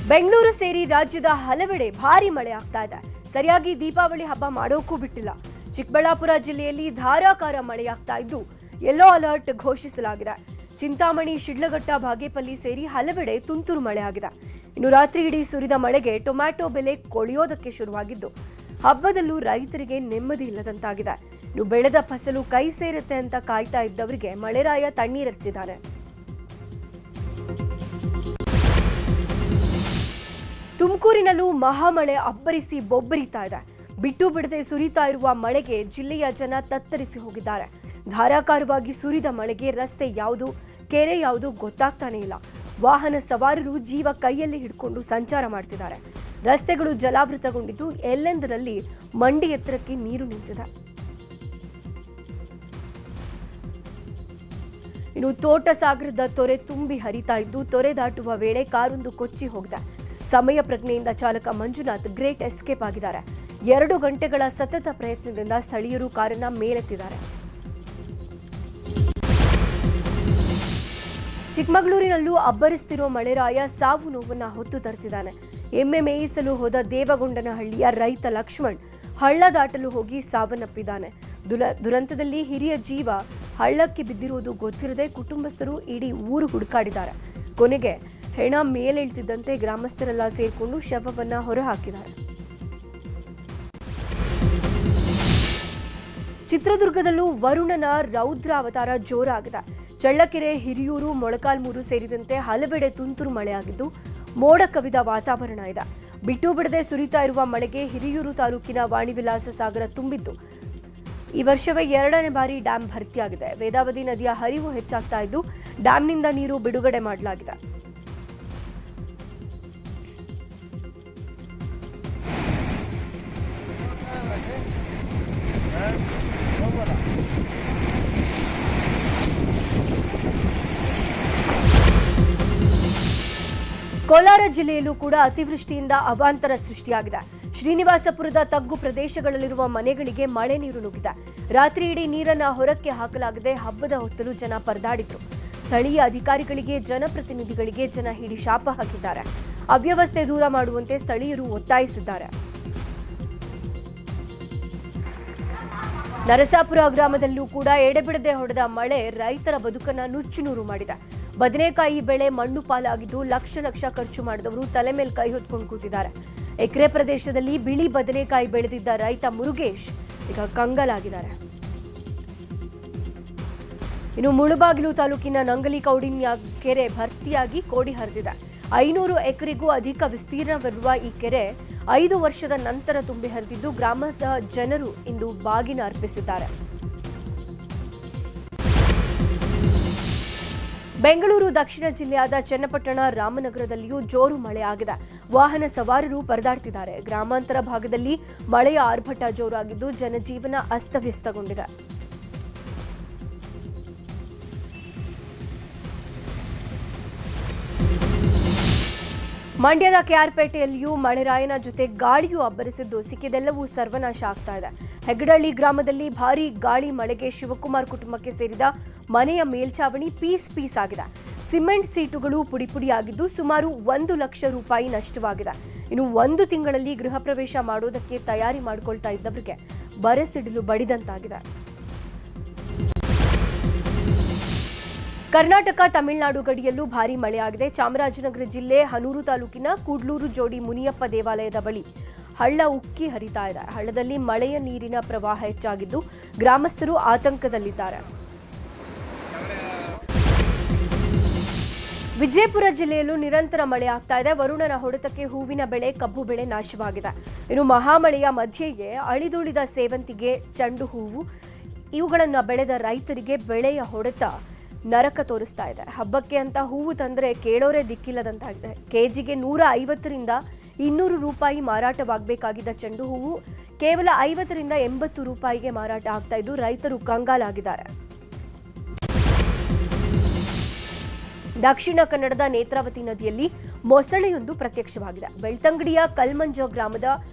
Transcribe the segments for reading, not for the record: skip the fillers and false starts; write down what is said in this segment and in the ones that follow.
ಬೆಂಗಳೂರು ಸೇರಿ ರಾಜ್ಯದ ಹಲವೆಡೆ ಭಾರಿ ಮಳೆ ಆಗ್ತಾ ಇದೆ. ಸರಿಯಾಗಿ ದೀಪಾವಳಿ ಹಬ್ಬ ಮಾಡೋಕ್ಕೂ ಬಿಟ್ಟಿಲ್ಲ. ಚಿಕ್ಕಬಳ್ಳಾಪುರ ಜಿಲ್ಲೆಯಲ್ಲಿ ಧಾರಾಕಾರ ಮಳೆಯಾಗ್ತಾ ಇದ್ದು ಯೆಲ್ಲೋ ಅಲರ್ಟ್ ಘೋಷಿಸಲಾಗಿದೆ. ಚಿಂತಾಮಣಿ, ಶಿಡ್ಲಘಟ್ಟ, ಬಾಗೇಪಲ್ಲಿ ಸೇರಿ ಹಲವೆಡೆ ತುಂತುರು ಮಳೆ ಆಗಿದೆ. ಇನ್ನು ರಾತ್ರಿ ಇಡೀ ಸುರಿದ ಮಳೆಗೆ ಟೊಮ್ಯಾಟೊ ಬೆಲೆ ಕೊಳೆಯೋದಕ್ಕೆ ಶುರುವಾಗಿದ್ದು ಹಬ್ಬದಲ್ಲೂ ರೈತರಿಗೆ ನೆಮ್ಮದಿ ಇಲ್ಲದಂತಾಗಿದೆ. ಇನ್ನು ಬೆಳೆದ ಫಸಲು ಕೈ ಸೇರುತ್ತೆ ಅಂತ ಕಾಯ್ತಾ ಇದ್ದವರಿಗೆ ಮಳೆರಾಯ ತಣ್ಣೀರೆರಚಿದ್ದಾರೆ. ತುಮಕೂರಿನಲ್ಲೂ ಮಹಾಮಳೆ ಅಬ್ಬರಿಸಿ ಬೊಬ್ಬರಿತಾ ಇದೆ. ಬಿಟ್ಟು ಬಿಡದೆ ಸುರಿತಾ ಇರುವ ಮಳೆಗೆ ಜಿಲ್ಲೆಯ ಜನ ತತ್ತರಿಸಿ ಹೋಗಿದ್ದಾರೆ. ಧಾರಾಕಾರವಾಗಿ ಸುರಿದ ಮಳೆಗೆ ರಸ್ತೆ ಯಾವುದು, ಕೆರೆ ಯಾವುದು ಗೊತ್ತಾಗ್ತಾನೆ ಇಲ್ಲ. ವಾಹನ ಸವಾರರು ಜೀವ ಕೈಯಲ್ಲಿ ಹಿಡ್ಕೊಂಡು ಸಂಚಾರ ಮಾಡ್ತಿದ್ದಾರೆ. ರಸ್ತೆಗಳು ಜಲಾವೃತಗೊಂಡಿದ್ದು ಎಲ್ಲೆಂದರಲ್ಲಿ ಮಂಡಿ ಎತ್ತರಕ್ಕೆ ನೀರು ನಿಂತಿದೆ. ಇನ್ನು ತೋಟಸಾಗರದ ತೊರೆ ತುಂಬಿ ಹರಿತಾ ಇದ್ದು ತೊರೆ ದಾಟುವ ವೇಳೆ ಕಾರೊಂದು ಕೊಚ್ಚಿ ಹೋಗಿದೆ. ಸಮಯ ಪ್ರಜ್ಞೆಯಿಂದ ಚಾಲಕ ಮಂಜುನಾಥ್ ಗ್ರೇಟ್ ಎಸ್ಕೇಪ್ ಆಗಿದ್ದಾರೆ. 2 ಗಂಟೆಗಳ ಸತತ ಪ್ರಯತ್ನದಿಂದ ಸ್ಥಳೀಯರು ಕಾರನ್ನ ಮೇಲೆತ್ತಿದ್ದಾರೆ. ಚಿಕ್ಕಮಗಳೂರಿನಲ್ಲೂ ಅಬ್ಬರಿಸ್ತಿರೋ ಮಳೆರಾಯ ಸಾವು ನೋವನ್ನ ಹೊತ್ತು ತರ್ತಿದ್ದಾನೆ. ಎಮ್ಮೆ ಮೇಯಿಸಲು ಹೋದ ದೇವಗೊಂಡನಹಳ್ಳಿಯ ರೈತ ಲಕ್ಷ್ಮಣ್ ಹಳ್ಳ ದಾಟಲು ಹೋಗಿ ಸಾವನ್ನಪ್ಪಿದ್ದಾನೆ. ದುರಂತದಲ್ಲಿ ಹಿರಿಯ ಜೀವ ಹಳ್ಳಕ್ಕೆ ಬಿದ್ದಿರುವುದು ಗೊತ್ತಿರದೆ ಕುಟುಂಬಸ್ಥರು ಇಡೀ ಊರು ಹುಡುಕಾಡಿದ್ದಾರೆ. ಕೊನೆಗೆ ಹೆಣ ಮೇಲೆಳ್ತಿದ್ದಂತೆ ಗ್ರಾಮಸ್ಥರೆಲ್ಲ ಸೇರ್ಕೊಂಡು ಶವವನ್ನ ಹೊರಹಾಕಿದ್ದಾರೆ. ಚಿತ್ರದುರ್ಗದಲ್ಲೂ ವರುಣನ ರೌದ್ರ ಅವತಾರ ಜೋರಾಗಿದೆ. ಚಳ್ಳಕೆರೆ, ಹಿರಿಯೂರು, ಮೊಳಕಾಲ್ಮೂರು ಸೇರಿದಂತೆ ಹಲವೆಡೆ ತುಂತುರು ಮಳೆಯಾಗಿದ್ದು ಮೋಡ ಕವಿದ ವಾತಾವರಣ ಇದೆ. ಬಿಟ್ಟು ಬಿಡದೆ ಸುರಿತಾ ಇರುವ ಮಳೆಗೆ ಹಿರಿಯೂರು ತಾಲೂಕಿನ ವಾಣಿವಿಲಾಸ ಸಾಗರ ತುಂಬಿದ್ದು ಈ ವರ್ಷವೇ 2ನೇ ಬಾರಿ ಡ್ಯಾಂ ಭರ್ತಿಯಾಗಿದೆ. ವೇದಾವತಿ ನದಿಯ ಹರಿವು ಹೆಚ್ಚಾಗ್ತಾ ಇದ್ದು ಡ್ಯಾಂನಿಂದ ನೀರು ಬಿಡುಗಡೆ ಮಾಡಲಾಗಿದೆ. ಕೋಲಾರ ಜಿಲ್ಲೆಯಲ್ಲೂ ಕೂಡ ಅತಿವೃಷ್ಟಿಯಿಂದ ಅವಾಂತರ ಸೃಷ್ಟಿಯಾಗಿದೆ. ಶ್ರೀನಿವಾಸಪುರದ ತಗ್ಗು ಪ್ರದೇಶಗಳಲ್ಲಿರುವ ಮನೆಗಳಿಗೆ ಮಳೆ ನೀರು ನುಗ್ಗಿದೆ. ರಾತ್ರಿ ಇಡೀ ನೀರನ್ನ ಹೊರಕ್ಕೆ ಹಾಕಲಾಗದೆ ಹಬ್ಬದ ಹೊತ್ತಲು ಜನ ಪರದಾಡಿದ್ರು. ಸ್ಥಳೀಯ ಅಧಿಕಾರಿಗಳಿಗೆ, ಜನಪ್ರತಿನಿಧಿಗಳಿಗೆ ಜನ ಹಿಡಿ ಶಾಪ ಹಾಕಿದ್ದಾರೆ. ಅವ್ಯವಸ್ಥೆ ದೂರ ಮಾಡುವಂತೆ ಸ್ಥಳೀಯರು ಒತ್ತಾಯಿಸಿದ್ದಾರೆ. ನರಸಾಪುರ ಗ್ರಾಮದಲ್ಲೂ ಕೂಡ ಎಡೆಬಿಡದೆ ಹೊಡೆದ ಮಳೆ ರೈತರ ಬದುಕನ್ನ ನುಚ್ಚುನೂರು ಮಾಡಿದೆ. ಬದನೆಕಾಯಿ ಬೆಳೆ ಮಣ್ಣು ಪಾಲಾಗಿದ್ದು ಲಕ್ಷ ಖರ್ಚು ಮಾಡಿದವರು ತಲೆ ಮೇಲೆ ಕೈ ಹೊತ್ಕೊಂಡು ಕೂತಿದ್ದಾರೆ. ಎಕರೆ ಪ್ರದೇಶದಲ್ಲಿ ಬಿಳಿ ಬದನೆಕಾಯಿ ಬೆಳೆದಿದ್ದ ರೈತ ಮುರುಗೇಶ್ ಈಗ ಕಂಗಾಲಾಗಿದ್ದಾರೆ. ಇನ್ನು ಮುಳಬಾಗಿಲು ತಾಲೂಕಿನ ನಂಗಲಿ ಕೌಡಿನ್ಯ ಕೆರೆ ಭರ್ತಿಯಾಗಿ ಕೋಡಿ ಹರಿದಿದೆ. 500 ಎಕರೆಗೂ ಅಧಿಕ ವಿಸ್ತೀರ್ಣವಿರುವ ಈ ಕೆರೆ 5 ವರ್ಷದ ನಂತರ ತುಂಬಿ ಹರಿದಿದ್ದು ಗ್ರಾಮದ ಜನರು ಇಂದು ಬಾಗಿನ ಅರ್ಪಿಸಿದ್ದಾರೆ. ಬೆಂಗಳೂರು ದಕ್ಷಿಣ ಜಿಲ್ಲೆಯಾದ ಚನ್ನಪಟ್ಟಣ, ರಾಮನಗರದಲ್ಲಿಯೂ ಜೋರು ಮಳೆಯಾಗಿದೆ. ವಾಹನ ಸವಾರರು ಪರದಾಡ್ತಿದ್ದಾರೆ. ಗ್ರಾಮಾಂತರ ಭಾಗದಲ್ಲಿ ಮಳೆಯ ಆರ್ಭಟ ಜೋರಾಗಿದ್ದು ಜನಜೀವನ ಅಸ್ತವ್ಯಸ್ತಗೊಂಡಿದೆ. ಮಂಡ್ಯದ ಕೆಆರ್ಪೇಟೆಯಲ್ಲಿಯೂ ಮಳೆರಾಯನ ಜೊತೆ ಗಾಳಿಯೂ ಅಬ್ಬರಿಸಿದ್ದು ಸಿಕ್ಕಿದೆಲ್ಲವೂ ಸರ್ವನಾಶ ಆಗ್ತಾ ಇದೆ. ಹೆಗ್ಗಡಳ್ಳಿ ಗ್ರಾಮದಲ್ಲಿ ಭಾರೀ ಗಾಳಿ ಮಳೆಗೆ ಶಿವಕುಮಾರ್ ಕುಟುಂಬಕ್ಕೆ ಸೇರಿದ ಮನೆಯ ಮೇಲ್ಛಾವಣಿ ಪೀಸ್ ಆಗಿದೆ. ಸಿಮೆಂಟ್ ಸೀಟುಗಳು ಪುಡಿಯಾಗಿದ್ದು ಸುಮಾರು 1 ಲಕ್ಷ ರೂಪಾಯಿ ನಷ್ಟವಾಗಿದೆ. ಇನ್ನು 1 ತಿಂಗಳಲ್ಲಿ ಗೃಹ ಪ್ರವೇಶ ಮಾಡೋದಕ್ಕೆ ತಯಾರಿ ಮಾಡಿಕೊಳ್ತಾ ಇದ್ದವರಿಗೆ ಬರಸಿಡಿಲು ಬಡಿದಂತಾಗಿದೆ. ಕರ್ನಾಟಕ ತಮಿಳುನಾಡು ಗಡಿಯಲ್ಲೂ ಭಾರೀ ಮಳೆಯಾಗಿದೆ. ಚಾಮರಾಜನಗರ ಜಿಲ್ಲೆ ಹನೂರು ತಾಲೂಕಿನ ಕೂಡ್ಲೂರು ಜೋಡಿ ಮುನಿಯಪ್ಪ ದೇವಾಲಯದ ಬಳಿ ಹಳ್ಳ ಉಕ್ಕಿ ಹರಿತಾ ಇದೆ. ಹಳ್ಳದಲ್ಲಿ ಮಳೆಯ ನೀರಿನ ಪ್ರವಾಹ ಹೆಚ್ಚಾಗಿದ್ದು ಗ್ರಾಮಸ್ಥರು ಆತಂಕದಲ್ಲಿದ್ದಾರೆ. ವಿಜಯಪುರ ಜಿಲ್ಲೆಯಲ್ಲೂ ನಿರಂತರ ಮಳೆ ಆಗ್ತಾ ಇದೆ. ವರುಣನ ಹೊಡೆತಕ್ಕೆ ಹೂವಿನ ಬೆಳೆ, ಕಬ್ಬು ಬೆಳೆ ನಾಶವಾಗಿದೆ. ಇನ್ನು ಮಹಾಮಳೆಯ ಮಧ್ಯೆಯೇ ಅಳಿದುಳಿದ ಸೇವಂತಿಗೆ, ಚೆಂಡು ಹೂವು ಇವುಗಳನ್ನು ಬೆಳೆದ ರೈತರಿಗೆ ಬೆಳೆಯ ಹೊಡೆತ ನರಕ ತೋರಿಸ್ತಾ ಇದೆ. ಹಬ್ಬಕ್ಕೆ ಅಂತ ಹೂವು ತಂದ್ರೆ ಕೇಳೋರೇ ದಿಕ್ಕಿಲ್ಲದಂತಾಗಿದೆ. ಕೆಜಿಗೆ 150ರಿಂದ 200 ರೂಪಾಯಿ ಮಾರಾಟವಾಗಬೇಕಾಗಿದ್ದ ಚೆಂಡು ಹೂವು ಕೇವಲ 50ರಿಂದ 80 ರೂಪಾಯಿಗೆ ಮಾರಾಟ ಆಗ್ತಾ ಇದ್ದು ರೈತರು ಕಂಗಾಲಾಗಿದ್ದಾರೆ. ದಕ್ಷಿಣ ಕನ್ನಡದ ನೇತ್ರಾವತಿ ನದಿಯಲ್ಲಿ ಮೊಸಳೆಯೊಂದು ಪ್ರತ್ಯಕ್ಷವಾಗಿದೆ. ಬೆಳ್ತಂಗಡಿಯ ಕಲ್ಮಂಜ ಗ್ರಾಮದ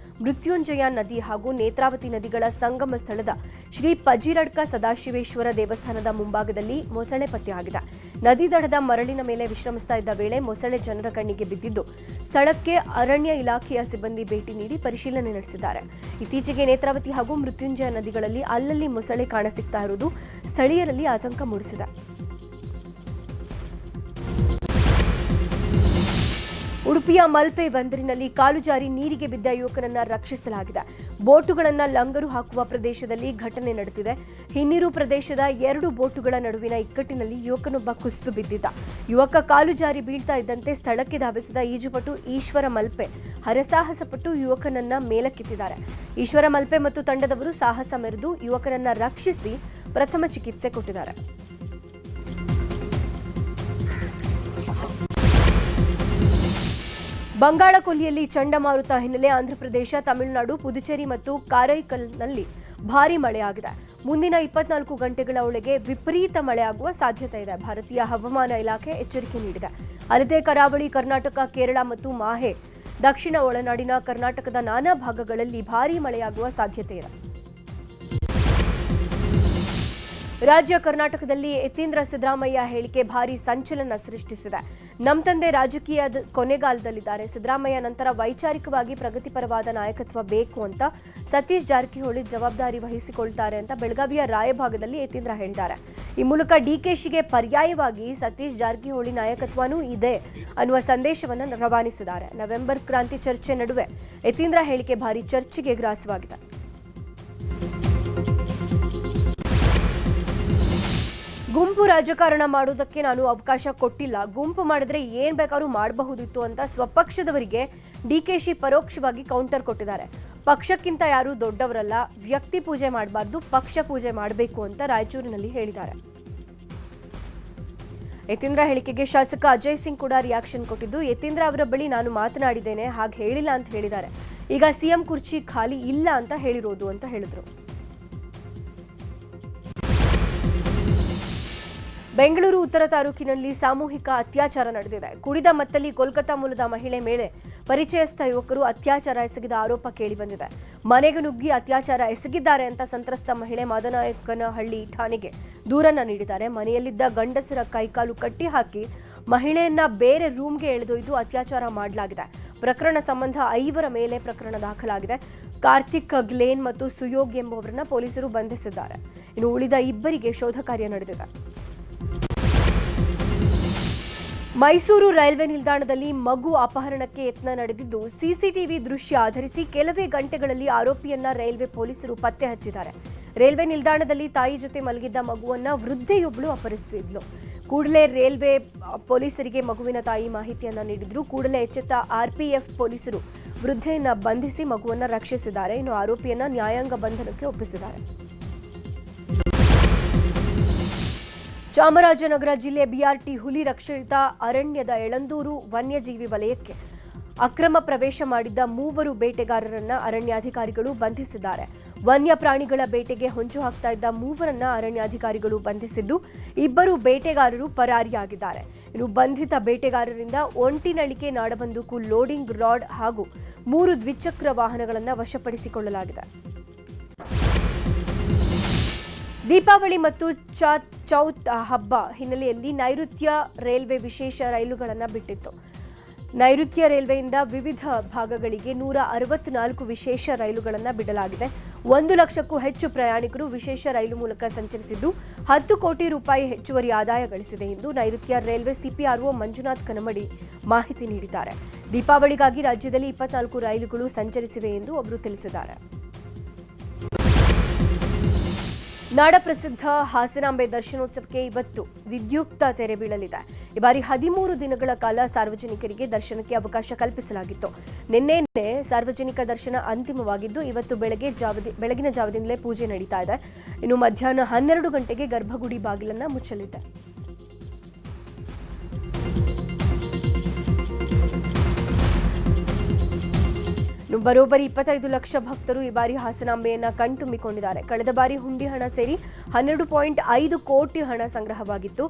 ಮೃತ್ಯುಂಜಯ ನದಿ ಹಾಗೂ ನೇತ್ರಾವತಿ ನದಿಗಳ ಸಂಗಮ ಸ್ಥಳದ ಶ್ರೀ ಪಜಿರಡ್ಕ ಸದಾಶಿವೇಶ್ವರ ದೇವಸ್ಥಾನದ ಮುಂಭಾಗದಲ್ಲಿ ಮೊಸಳೆ ಪತ್ತೆಯಾಗಿದೆ. ನದಿ ದಡದ ಮರಳಿನ ಮೇಲೆ ವಿಶ್ರಮಿಸ್ತಾ ಇದ್ದ ವೇಳೆ ಮೊಸಳೆ ಜನರ ಕಣ್ಣಿಗೆ ಬಿದ್ದಿದ್ದು, ಸ್ಥಳಕ್ಕೆ ಅರಣ್ಯ ಇಲಾಖೆಯ ಸಿಬ್ಬಂದಿ ಭೇಟಿ ನೀಡಿ ಪರಿಶೀಲನೆ ನಡೆಸಿದ್ದಾರೆ. ಇತ್ತೀಚೆಗೆ ನೇತ್ರಾವತಿ ಹಾಗೂ ಮೃತ್ಯುಂಜಯ ನದಿಗಳಲ್ಲಿ ಅಲ್ಲಲ್ಲಿ ಮೊಸಳೆ ಕಾಣಸಿಗ್ತಾ ಇರುವುದು ಸ್ಥಳೀಯರಲ್ಲಿ ಆತಂಕ ಮೂಡಿಸಿದೆ. ಉಡುಪಿಯ ಮಲ್ಪೆ ಬಂದರಿನಲ್ಲಿ ಕಾಲು ಜಾರಿ ನೀರಿಗೆ ಬಿದ್ದ ಯುವಕನನ್ನ ರಕ್ಷಿಸಲಾಗಿದೆ. ಬೋಟುಗಳನ್ನು ಲಂಗರು ಹಾಕುವ ಪ್ರದೇಶದಲ್ಲಿ ಘಟನೆ ನಡೆದಿದೆ. ಹಿನ್ನೀರು ಪ್ರದೇಶದ 2 ಬೋಟುಗಳ ನಡುವಿನ ಇಕ್ಕಟ್ಟಿನಲ್ಲಿ ಯುವಕನೊಬ್ಬ ಕುಸಿದು ಬಿದ್ದಿದ್ದ. ಯುವಕ ಕಾಲು ಜಾರಿ ಬೀಳ್ತಾ ಇದ್ದಂತೆ ಸ್ಥಳಕ್ಕೆ ಧಾವಿಸಿದ ಈಜುಪಟು ಈಶ್ವರ ಮಲ್ಪೆ ಹರಸಾಹಸ ಪಟ್ಟು ಯುವಕನನ್ನ ಮೇಲಕ್ಕೆತ್ತಿದ್ದಾರೆ. ಈಶ್ವರ ಮಲ್ಪೆ ಮತ್ತು ತಂಡದವರು ಸಾಹಸ ಮೆರೆದು ಯುವಕನನ್ನ ರಕ್ಷಿಸಿ ಪ್ರಥಮ ಚಿಕಿತ್ಸೆ ಕೊಟ್ಟಿದ್ದಾರೆ. ಬಂಗಾಳ ಕೊಲ್ಲಿಯಲ್ಲಿ ಚಂಡಮಾರುತ ಹಿನ್ನೆಲೆ ಆಂಧ್ರಪ್ರದೇಶ, ತಮಿಳುನಾಡು, ಪುದುಚೇರಿ ಮತ್ತು ಕಾರೈಕಲ್ನಲ್ಲಿ ಭಾರೀ ಮಳೆಯಾಗಿದೆ. ಮುಂದಿನ 24 ಗಂಟೆಗಳ ಒಳಗೆ ವಿಪರೀತ ಮಳೆಯಾಗುವ ಸಾಧ್ಯತೆ ಇದೆ. ಭಾರತೀಯ ಹವಾಮಾನ ಇಲಾಖೆ ಎಚ್ಚರಿಕೆ ನೀಡಿದೆ. ಅಲ್ಲದೆ ಕರಾವಳಿ ಕರ್ನಾಟಕ, ಕೇರಳ ಮತ್ತು ಮಾಹೆ, ದಕ್ಷಿಣ ಒಳನಾಡಿನ ಕರ್ನಾಟಕದ ನಾನಾ ಭಾಗಗಳಲ್ಲಿ ಭಾರೀ ಮಳೆಯಾಗುವ ಸಾಧ್ಯತೆ ಇದೆ. ರಾಜ್ಯ ಕರ್ನಾಟಕದಲ್ಲಿ ಯತೀಂದ್ರ ಸಿದ್ದರಾಮಯ್ಯ ಹೇಳಿಕೆ ಭಾರೀ ಸಂಚಲನ ಸೃಷ್ಟಿಸಿದೆ. ನಮ್ಮ ತಂದೆ ರಾಜಕೀಯದ ಕೊನೆಗಾಲದಲ್ಲಿದ್ದಾರೆ. ಸಿದ್ದರಾಮಯ್ಯ ನಂತರ ವೈಚಾರಿಕವಾಗಿ ಪ್ರಗತಿಪರವಾದ ನಾಯಕತ್ವ ಬೇಕು ಅಂತ ಸತೀಶ್ ಜಾರಕಿಹೊಳಿ ಜವಾಬ್ದಾರಿ ವಹಿಸಿಕೊಳ್ತಾರೆ ಅಂತ ಬೆಳಗಾವಿಯ ರಾಯಭಾಗದಲ್ಲಿ ಯತೀಂದ್ರ ಹೇಳಿದ್ದಾರೆ. ಈ ಮೂಲಕ ಡಿಕೆಶಿಗೆ ಪರ್ಯಾಯವಾಗಿ ಸತೀಶ್ ಜಾರಕಿಹೊಳಿ ನಾಯಕತ್ವನೂ ಇದೆ ಅನ್ನುವ ಸಂದೇಶವನ್ನು ರವಾನಿಸಿದ್ದಾರೆ. ನವೆಂಬರ್ ಕ್ರಾಂತಿ ಚರ್ಚೆ ನಡುವೆ ಯತೀಂದ್ರ ಹೇಳಿಕೆ ಭಾರೀ ಚರ್ಚೆಗೆ ಗ್ರಾಸವಾಗಿದೆ. ಗುಂಪು ರಾಜಕಾರಣ ಮಾಡೋದಕ್ಕೆ ನಾನು ಅವಕಾಶ ಕೊಟ್ಟಿಲ್ಲ. ಗುಂಪು ಮಾಡಿದ್ರೆ ಏನ್ ಬೇಕಾದ್ರೂ ಮಾಡಬಹುದಿತ್ತು ಅಂತ ಸ್ವಪಕ್ಷದವರಿಗೆ ಡಿಕೆಶಿ ಪರೋಕ್ಷವಾಗಿ ಕೌಂಟರ್ ಕೊಟ್ಟಿದ್ದಾರೆ. ಪಕ್ಷಕ್ಕಿಂತ ಯಾರು ದೊಡ್ಡವರಲ್ಲ, ವ್ಯಕ್ತಿ ಪೂಜೆ ಮಾಡಬಾರ್ದು, ಪಕ್ಷ ಪೂಜೆ ಮಾಡಬೇಕು ಅಂತ ರಾಯಚೂರಿನಲ್ಲಿ ಹೇಳಿದ್ದಾರೆ. ಯತೀಂದ್ರ ಹೇಳಿಕೆಗೆ ಶಾಸಕ ಅಜಯ್ ಸಿಂಗ್ ಕೂಡ ರಿಯಾಕ್ಷನ್ ಕೊಟ್ಟಿದ್ದು, ಯತೀಂದ್ರ ಅವರ ಬಳಿ ನಾನು ಮಾತನಾಡಿದ್ದೇನೆ, ಹಾಗೆ ಹೇಳಿಲ್ಲ ಅಂತ ಹೇಳಿದ್ದಾರೆ. ಈಗ ಸಿಎಂ ಕುರ್ಚಿ ಖಾಲಿ ಇಲ್ಲ ಅಂತ ಹೇಳಿರೋದು ಅಂತ ಹೇಳಿದ್ರು. ಬೆಂಗಳೂರು ಉತ್ತರ ತಾಲೂಕಿನಲ್ಲಿ ಸಾಮೂಹಿಕ ಅತ್ಯಾಚಾರ ನಡೆದಿದೆ. ಕುಡಿದ ಮತ್ತಲ್ಲಿ ಕೋಲ್ಕತಾ ಮೂಲದ ಮಹಿಳೆ ಮೇಲೆ ಪರಿಚಯಸ್ಥ ಯುವಕರು ಅತ್ಯಾಚಾರ ಎಸಗಿದ ಆರೋಪ ಕೇಳಿಬಂದಿದೆ. ಮನೆಗೆ ನುಗ್ಗಿ ಅತ್ಯಾಚಾರ ಎಸಗಿದ್ದಾರೆ ಅಂತ ಸಂತ್ರಸ್ತ ಮಹಿಳೆ ಮಾದನಾಯಕನಹಳ್ಳಿ ಠಾಣೆಗೆ ದೂರನ್ನ ನೀಡಿದ್ದಾರೆ. ಮನೆಯಲ್ಲಿದ್ದ ಗಂಡಸರ ಕೈಕಾಲು ಕಟ್ಟಿ ಹಾಕಿ ಮಹಿಳೆಯನ್ನ ಬೇರೆ ರೂಮ್ಗೆ ಎಳೆದೊಯ್ದು ಅತ್ಯಾಚಾರ ಮಾಡಲಾಗಿದೆ. ಪ್ರಕರಣ ಸಂಬಂಧ 5 ಮೇಲೆ ಪ್ರಕರಣ ದಾಖಲಾಗಿದೆ. ಕಾರ್ತಿಕ್, ಗ್ಲೇನ್ ಮತ್ತು ಸುಯೋಗ್ ಎಂಬುವರನ್ನ ಪೊಲೀಸರು ಬಂಧಿಸಿದ್ದಾರೆ. ಇನ್ನು ಉಳಿದ 2 ಶೋಧ ಕಾರ್ಯ ನಡೆದಿದೆ. ಮೈಸೂರು ರೈಲ್ವೆ ನಿಲ್ದಾಣದಲ್ಲಿ ಮಗು ಅಪಹರಣಕ್ಕೆ ಯತ್ನ ನಡೆದಿದ್ದು, ಸಿಸಿಟಿವಿ ದೃಶ್ಯ ಆಧರಿಸಿ ಕೆಲವೇ ಗಂಟೆಗಳಲ್ಲಿ ಆರೋಪಿಯನ್ನ ರೈಲ್ವೆ ಪೊಲೀಸರು ಪತ್ತೆ ಹಚ್ಚಿದ್ದಾರೆ. ರೈಲ್ವೆ ನಿಲ್ದಾಣದಲ್ಲಿ ತಾಯಿ ಜೊತೆ ಮಲಗಿದ್ದ ಮಗುವನ್ನ ವೃದ್ಧೆಯೊಬ್ಬಳು ಅಪಹರಿಸಿದ್ಲು. ಕೂಡಲೇ ರೈಲ್ವೆ ಪೊಲೀಸರಿಗೆ ಮಗುವಿನ ತಾಯಿ ಮಾಹಿತಿಯನ್ನ ನೀಡಿದ್ರು. ಕೂಡಲೇ ಎಚ್ಚೆತ್ತ ಆರ್ಪಿಎಫ್ ಪೊಲೀಸರು ವೃದ್ಧೆಯನ್ನ ಬಂಧಿಸಿ ಮಗುವನ್ನ ರಕ್ಷಿಸಿದ್ದಾರೆ. ಇನ್ನು ಆರೋಪಿಯನ್ನ ನ್ಯಾಯಾಂಗ ಬಂಧನಕ್ಕೆ ಒಪ್ಪಿಸಿದ್ದಾರೆ. ಚಾಮರಾಜನಗರ ಜಿಲ್ಲೆ ಬಿಆರ್ಟಿ ಹುಲಿ ರಕ್ಷಿತ ಅರಣ್ಯದ ಯಳಂದೂರು ವನ್ಯಜೀವಿ ವಲಯಕ್ಕೆ ಅಕ್ರಮ ಪ್ರವೇಶ ಮಾಡಿದ್ದ 3 ಬೇಟೆಗಾರರನ್ನ ಅರಣ್ಯಾಧಿಕಾರಿಗಳು ಬಂಧಿಸಿದ್ದಾರೆ. ವನ್ಯ ಪ್ರಾಣಿಗಳ ಬೇಟೆಗೆ ಹೊಂಚು ಹಾಕ್ತಾ ಇದ್ದ 3ರನ್ನ ಅರಣ್ಯಾಧಿಕಾರಿಗಳು ಬಂಧಿಸಿದ್ದು, 2 ಬೇಟೆಗಾರರು ಪರಾರಿಯಾಗಿದ್ದಾರೆ. ಇನ್ನು ಬಂಧಿತ ಬೇಟೆಗಾರರಿಂದ ಒಂಟಿನಳಿಕೆ, ನಾಡಬಂದೂಕು, ಲೋಡಿಂಗ್ ರಾಡ್ ಹಾಗೂ 3 ದ್ವಿಚಕ್ರ ವಾಹನಗಳನ್ನು ವಶಪಡಿಸಿಕೊಳ್ಳಲಾಗಿದೆ. ದೀಪಾವಳಿ ಮತ್ತು ಚೌತ್ ಹಬ್ಬ ಹಿನ್ನೆಲೆಯಲ್ಲಿ ನೈಋತ್ಯ ರೈಲ್ವೆ ವಿಶೇಷ ರೈಲುಗಳನ್ನು ಬಿಟ್ಟಿತ್ತು. ನೈಋತ್ಯ ರೈಲ್ವೆಯಿಂದ ವಿವಿಧ ಭಾಗಗಳಿಗೆ 164 ವಿಶೇಷ ರೈಲುಗಳನ್ನು ಬಿಡಲಾಗಿದೆ. 1 ಲಕ್ಷಕ್ಕೂ ಹೆಚ್ಚು ಪ್ರಯಾಣಿಕರು ವಿಶೇಷ ರೈಲು ಮೂಲಕ ಸಂಚರಿಸಿದ್ದು, 10 ಕೋಟಿ ರೂಪಾಯಿ ಹೆಚ್ಚುವರಿ ಆದಾಯ ಗಳಿಸಿದೆ ಎಂದು ನೈಋತ್ಯ ರೈಲ್ವೆ ಸಿಪಿಆರ್ಒ ಮಂಜುನಾಥ್ ಕನಮಡಿ ಮಾಹಿತಿ ನೀಡಿದ್ದಾರೆ. ದೀಪಾವಳಿಗಾಗಿ ರಾಜ್ಯದಲ್ಲಿ 24 ರೈಲುಗಳು ಸಂಚರಿಸಿವೆ ಎಂದು ಅವರು ತಿಳಿಸಿದ್ದಾರೆ. ನಾಡ ಪ್ರಸಿದ್ಧ ಹಾಸನಾಂಬೆ ದರ್ಶನೋತ್ಸವಕ್ಕೆ ಇವತ್ತು ವಿದ್ಯುಕ್ತ ತೆರೆ ಬೀಳಲಿದೆ. ಈ ಬಾರಿ 13 ದಿನಗಳ ಕಾಲ ಸಾರ್ವಜನಿಕರಿಗೆ ದರ್ಶನಕ್ಕೆ ಅವಕಾಶ ಕಲ್ಪಿಸಲಾಗಿತ್ತು. ನಿನ್ನೆ ಸಾರ್ವಜನಿಕ ದರ್ಶನ ಅಂತಿಮವಾಗಿದ್ದು, ಇವತ್ತು ಬೆಳಗಿನ ಜಾವದಿಂದಲೇ ಪೂಜೆ ನಡೀತಾ ಇದೆ. ಇನ್ನು ಮಧ್ಯಾಹ್ನ 12 ಗಂಟೆಗೆ ಗರ್ಭಗುಡಿ ಬಾಗಿಲನ್ನು ಮುಚ್ಚಲಿದೆ. ಬರೋಬ್ಬರಿ 25 ಲಕ್ಷ ಭಕ್ತರು ಈ ಬಾರಿ ಹಾಸನಾಂಬೆಯನ್ನ ಕಣ್ತುಂಬಿಕೊಂಡಿದ್ದಾರೆ. ಕಳೆದ ಬಾರಿ ಹುಂಡಿ ಹಣ ಸೇರಿ 12.5 ಕೋಟಿ ಹಣ ಸಂಗ್ರಹವಾಗಿತ್ತು.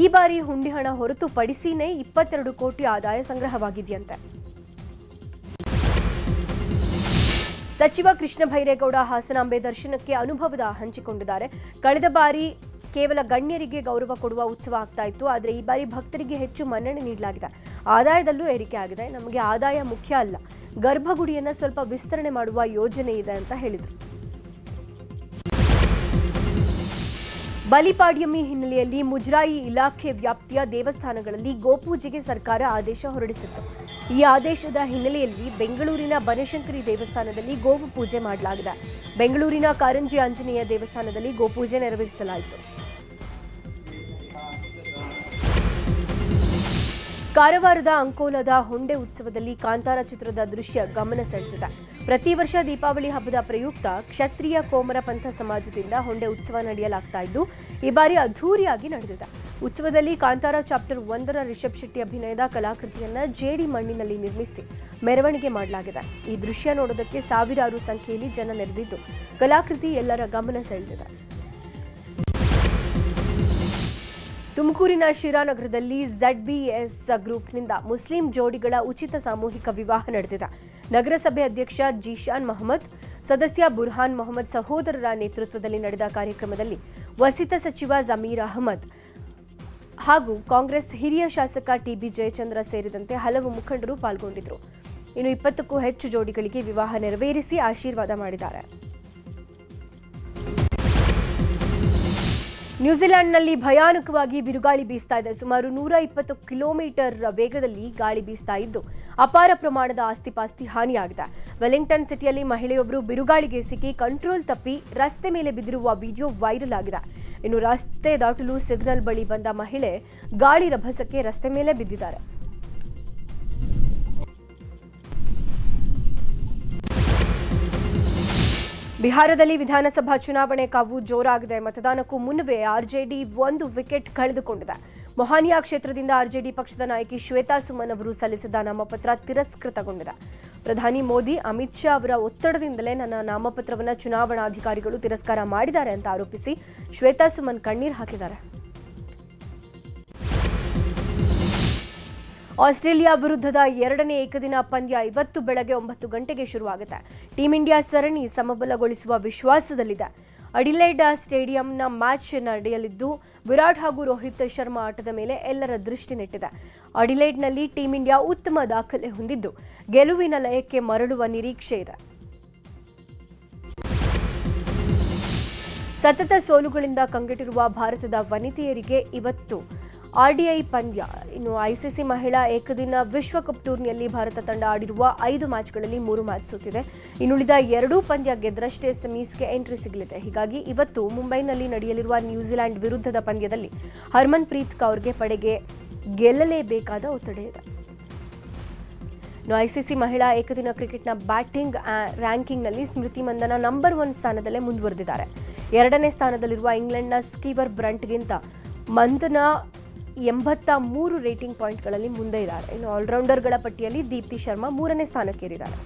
ಈ ಬಾರಿ ಹುಂಡಿ ಹಣ ಹೊರತುಪಡಿಸಿನೇ 22 ಕೋಟಿ ಆದಾಯ ಸಂಗ್ರಹವಾಗಿದೆಯಂತೆ. ಸಚಿವ ಕೃಷ್ಣ ಭೈರೇಗೌಡ ಹಾಸನಾಂಬೆ ದರ್ಶನಕ್ಕೆ ಅನುಭವದ ಹಂಚಿಕೊಂಡಿದ್ದಾರೆ. ಕಳೆದ ಬಾರಿ ಕೇವಲ ಗಣ್ಯರಿಗೆ ಗೌರವ ಕೊಡುವ ಉತ್ಸವ ಆಗ್ತಾ ಇತ್ತು. ಆದರೆ ಈ ಬಾರಿ ಭಕ್ತರಿಗೆ ಹೆಚ್ಚು ಮನ್ನಣೆ ನೀಡಲಾಗಿದೆ. ಆದಾಯದಲ್ಲೂ ಏರಿಕೆ ಆಗಿದೆ. ನಮಗೆ ಆದಾಯ ಮುಖ್ಯ ಅಲ್ಲ, ಗರ್ಭಗುಡಿಯನ್ನ ಸ್ವಲ್ಪ ವಿಸ್ತರಣೆ ಮಾಡುವ ಯೋಜನೆ ಇದೆ ಅಂತ ಹೇಳಿದರು. ಬಲಿಪಾಡ್ಯಮಿ ಹಿನ್ನೆಲೆಯಲ್ಲಿ ಮುಜರಾಯಿ ಇಲಾಖೆ ವ್ಯಾಪ್ತಿಯ ದೇವಸ್ಥಾನಗಳಲ್ಲಿ ಗೋಪೂಜೆಗೆ ಸರ್ಕಾರ ಆದೇಶ ಹೊರಡಿಸಿತ್ತು. ಈ ಆದೇಶದ ಹಿನ್ನೆಲೆಯಲ್ಲಿ ಬೆಂಗಳೂರಿನ ಬನಶಂಕರಿ ದೇವಸ್ಥಾನದಲ್ಲಿ ಗೋವು ಪೂಜೆ ಮಾಡಲಾಗಿದೆ. ಬೆಂಗಳೂರಿನ ಕಾರಂಜಿ ಆಂಜನೇಯ ದೇವಸ್ಥಾನದಲ್ಲಿ ಗೋಪೂಜೆ ನೆರವೇರಿಸಲಾಯಿತು. ಕಾರವಾರದ ಅಂಕೋಲದ ಹೊಂಡೆ ಉತ್ಸವದಲ್ಲಿ ಕಾಂತಾರ ಚಿತ್ರದ ದೃಶ್ಯ ಗಮನ ಸೆಳೆದಿದೆ. ಪ್ರತಿ ವರ್ಷ ದೀಪಾವಳಿ ಹಬ್ಬದ ಪ್ರಯುಕ್ತ ಕ್ಷತ್ರಿಯ ಕೋಮರ ಪಂಥ ಸಮಾಜದಿಂದ ಹೊಂಡೆ ಉತ್ಸವ ನಡೆಯಲಾಗ್ತಾ ಇದ್ದು, ಈ ಬಾರಿ ಅದ್ಧೂರಿಯಾಗಿ ನಡೆದಿದೆ. ಉತ್ಸವದಲ್ಲಿ ಕಾಂತಾರ ಚಾಪ್ಟರ್ 1ರ ರಿಷಬ್ ಶೆಟ್ಟಿ ಅಭಿನಯದ ಕಲಾಕೃತಿಯನ್ನ ಜೇಡಿ ಮಣ್ಣಿನಲ್ಲಿ ನಿರ್ಮಿಸಿ ಮೆರವಣಿಗೆ ಮಾಡಲಾಗಿದೆ. ಈ ದೃಶ್ಯ ನೋಡೋದಕ್ಕೆ ಸಾವಿರಾರು ಸಂಖ್ಯೆಯಲ್ಲಿ ಜನ ನೆರೆದಿದ್ದು, ಕಲಾಕೃತಿ ಎಲ್ಲರ ಗಮನ ಸೆಳೆದಿದೆ. ತುಮಕೂರಿನ ಶಿರಾನಗರದಲ್ಲಿ ZBS ಗ್ರೂಪ್ನಿಂದ ಮುಸ್ಲಿಂ ಜೋಡಿಗಳ ಉಚಿತ ಸಾಮೂಹಿಕ ವಿವಾಹ ನಡೆದಿದೆ. ನಗರಸಭೆ ಅಧ್ಯಕ್ಷ ಜೀಶಾನ್ ಮಹಮ್ಮದ್, ಸದಸ್ಯ ಬುರ್ಹಾನ್ ಮೊಹಮ್ಮದ್ ಸಹೋದರರ ನೇತೃತ್ವದಲ್ಲಿ ನಡೆದ ಕಾರ್ಯಕ್ರಮದಲ್ಲಿ ವಸತಿ ಸಚಿವ ಜಮೀರ್ ಅಹಮದ್ ಹಾಗೂ ಕಾಂಗ್ರೆಸ್ ಹಿರಿಯ ಶಾಸಕ TB ಜಯಚಂದ್ರ ಸೇರಿದಂತೆ ಹಲವು ಮುಖಂಡರು ಪಾಲ್ಗೊಂಡಿದ್ದರು. ಇನ್ನು 20ಕ್ಕೂ ಹೆಚ್ಚು ಜೋಡಿಗಳಿಗೆ ವಿವಾಹ ನೆರವೇರಿಸಿ ಆಶೀರ್ವಾದ ಮಾಡಿದ್ದಾರೆ. ನ್ಯೂಜಿಲೆಂಡ್ನಲ್ಲಿ ಭಯಾನಕವಾಗಿ ಬಿರುಗಾಳಿ ಬೀಸ್ತಾ ಇದೆ. ಸುಮಾರು 120 ಕಿಲೋಮೀಟರ್ ವೇಗದಲ್ಲಿ ಗಾಳಿ ಬೀಸ್ತಾ ಇದ್ದು ಅಪಾರ ಪ್ರಮಾಣದ ಆಸ್ತಿಪಾಸ್ತಿ ಹಾನಿಯಾಗಿದೆ. ವೆಲ್ಲಿಂಗ್ಟನ್ ಸಿಟಿಯಲ್ಲಿ ಮಹಿಳೆಯೊಬ್ಬರು ಬಿರುಗಾಳಿಗೆ ಸಿಕ್ಕಿ ಕಂಟ್ರೋಲ್ ತಪ್ಪಿ ರಸ್ತೆ ಮೇಲೆ ಬಿದ್ದಿರುವ ವಿಡಿಯೋ ವೈರಲ್ ಆಗಿದೆ. ಇನ್ನು ರಸ್ತೆ ದಾಟಲು ಸಿಗ್ನಲ್ ಬಳಿ ಬಂದ ಮಹಿಳೆ ಗಾಳಿ ರಭಸಕ್ಕೆ ರಸ್ತೆ ಮೇಲೆ ಬಿದ್ದಿದ್ದಾರೆ. ಬಿಹಾರದಲ್ಲಿ ವಿಧಾನಸಭಾ ಚುನಾವಣೆ ಕಾವು ಜೋರಾಗಿದೆ. ಮತದಾನಕ್ಕೂ ಮುನ್ನವೇ RJD 1 ವಿಕೆಟ್ ಕಳೆದುಕೊಂಡಿದೆ. ಮೊಹಾನಿಯಾ ಕ್ಷೇತ್ರದಿಂದ RJD ಪಕ್ಷದ ನಾಯಕಿ ಶ್ವೇತಾ ಸುಮನ್ ಅವರು ಸಲ್ಲಿಸಿದ ನಾಮಪತ್ರ ತಿರಸ್ಕೃತಗೊಂಡಿದೆ. ಪ್ರಧಾನಿ ಮೋದಿ, ಅಮಿತ್ ಶಾ ಅವರ ಒತ್ತಡದಿಂದಲೇ ನನ್ನ ನಾಮಪತ್ರವನ್ನು ಚುನಾವಣಾಧಿಕಾರಿಗಳು ತಿರಸ್ಕಾರ ಮಾಡಿದ್ದಾರೆ ಅಂತ ಆರೋಪಿಸಿ ಶ್ವೇತಾ ಸುಮನ್ ಕಣ್ಣೀರು ಹಾಕಿದ್ದಾರೆ. ಆಸ್ಟ್ರೇಲಿಯಾ ವಿರುದ್ಧದ 2ನೇ ಏಕದಿನ ಪಂದ್ಯ ಇವತ್ತು ಬೆಳಗ್ಗೆ 9 ಗಂಟೆಗೆ ಶುರುವಾಗುತ್ತೆ. ಟೀಂ ಇಂಡಿಯಾ ಸರಣಿ ಸಮಬಲಗೊಳಿಸುವ ವಿಶ್ವಾಸದಲ್ಲಿದೆ. ಅಡಿಲೇಡ್ ಸ್ಟೇಡಿಯಂನ ಮ್ಯಾಚ್ ನಡೆಯಲಿದ್ದು ವಿರಾಟ್ ಹಾಗೂ ರೋಹಿತ್ ಶರ್ಮಾ ಆಟದ ಮೇಲೆ ಎಲ್ಲರ ದೃಷ್ಟಿ ನೆಟ್ಟಿದೆ. ಅಡಿಲೇಡ್ನಲ್ಲಿ ಟೀಂ ಇಂಡಿಯಾ ಉತ್ತಮ ದಾಖಲೆ ಹೊಂದಿದ್ದು ಗೆಲುವಿನ ಲಯಕ್ಕೆ ಮರಳುವ ನಿರೀಕ್ಷೆ ಇದೆ. ಸತತ ಸೋಲುಗಳಿಂದ ಕಂಗೆಟ್ಟಿರುವ ಭಾರತದ ವನಿತೆಯರಿಗೆ ಇವತ್ತು RDI ಪಂದ್ಯ. ಇನ್ನು ICC ಮಹಿಳಾ ಏಕದಿನ ವಿಶ್ವಕಪ್ ಟೂರ್ನಿಯಲ್ಲಿ ಭಾರತ ತಂಡ ಆಡಿರುವ 5 ಮ್ಯಾಚ್ಗಳಲ್ಲಿ 3 ಮ್ಯಾಚ್ ಸೋತಿದೆ. ಇನ್ನುಳಿದ 2 ಪಂದ್ಯ ಗೆದ್ದರಷ್ಟೇ ಸೆಮೀಸ್ಗೆ ಎಂಟ್ರಿ ಸಿಗಲಿದೆ. ಹೀಗಾಗಿ ಇವತ್ತು ಮುಂಬೈನಲ್ಲಿ ನಡೆಯಲಿರುವ ನ್ಯೂಜಿಲೆಂಡ್ ವಿರುದ್ಧದ ಪಂದ್ಯದಲ್ಲಿ ಹರ್ಮನ್ ಪ್ರೀತ್ ಕೌರ್ಗೆ ಪಡೆಗೆ ಗೆಲ್ಲಲೇಬೇಕಾದ ಒತ್ತಡ ಇದೆ. ICC ಮಹಿಳಾ ಏಕದಿನ ಕ್ರಿಕೆಟ್ನ ಬ್ಯಾಟಿಂಗ್ ರ್ಯಾಂಕಿಂಗ್ನಲ್ಲಿ ಸ್ಮೃತಿ ಮಂದನ ನಂಬರ್ 1 ಸ್ಥಾನದಲ್ಲೇ ಮುಂದುವರೆದಿದ್ದಾರೆ. 2ನೇ ಸ್ಥಾನದಲ್ಲಿರುವ ಇಂಗ್ಲೆಂಡ್ನ ಸ್ಕೀವರ್ ಬ್ರಂಟ್ಗಿಂತ ಮಂದನ 83 ರೇಟಿಂಗ್ ಪಾಯಿಂಟ್ಗಳಲ್ಲಿ ಮುಂದೆ ಇದ್ದಾರೆ. ಇನ್ನು ಆಲ್ರೌಂಡರ್ಗಳ ಪಟ್ಟಿಯಲ್ಲಿ ದೀಪ್ತಿ ಶರ್ಮಾ 3ನೇ ಸ್ಥಾನಕ್ಕೇರಿದ್ದಾರೆ.